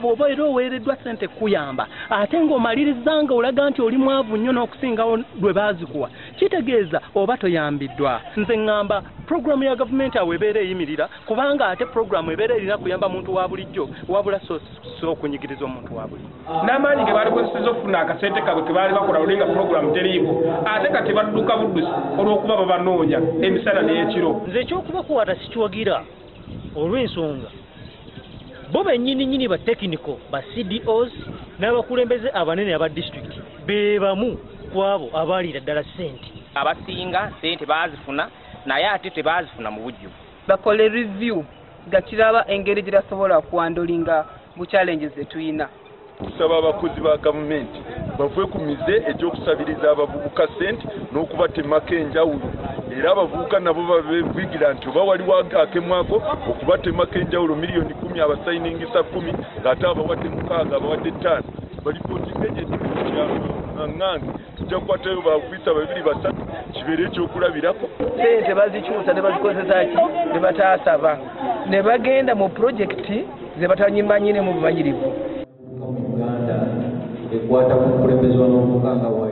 Bw'oba era oweereddwa ssente kuyamba ate ng'omalirizanga olaga nti oli mwavu nnyo n'okusingawo lwe baazikuwa kitegeeza oba toyambiddwa. Nze ŋŋamba puroguramu ya gavumenti awo ebeera eyimirira kubanga ate puroguramu ebeera erina kuyamba muntu wa bulijjo wabula so okunyigiriza omuntu wa bulijjo. N'amaanyi ge baalikozeseza okufuna akasente kabwe ke baali bakola olinga puroguramu teriiwo ate kati badduka buddusi olw'okuba babanoonya emisana n'ekiro. Nze ekyokubakwata sikiwagira olw'ensonga bo bennyini ba technical ba CDOs n'abakulembeze abanene aba district be bamu ku abo abalira ddala ssente. Abasinga ssente baazifuna naye ate tebaazifuna mu bujjuvu. Bakole review nga kiraba engeri gye basobola kwandolinga mu challenges zetuyina. Kusaba abakozi ba gavumenti bafwekumize ekyokusabiriza abavubuka ssente n'okubatemako enjawulo era abavubuka nabo babeevigira nti oba waliwo akemwako okubatemako enjawulo miliyoni 10 abasayiningisa 10 ng'ate abawadde 6 abawadde 5 balipootinga ekyekikyang'ange tujja kukwatayo bakwisa 2-3 kibeere ekyokulabirako. Ssente bazikyusa ne bazikozesa ki ne bataasaba ne bagenda mu projekiti ze batanyimanyine mu bumanyirivu. Ekwata ku kukulembezebwa n'omukanga wa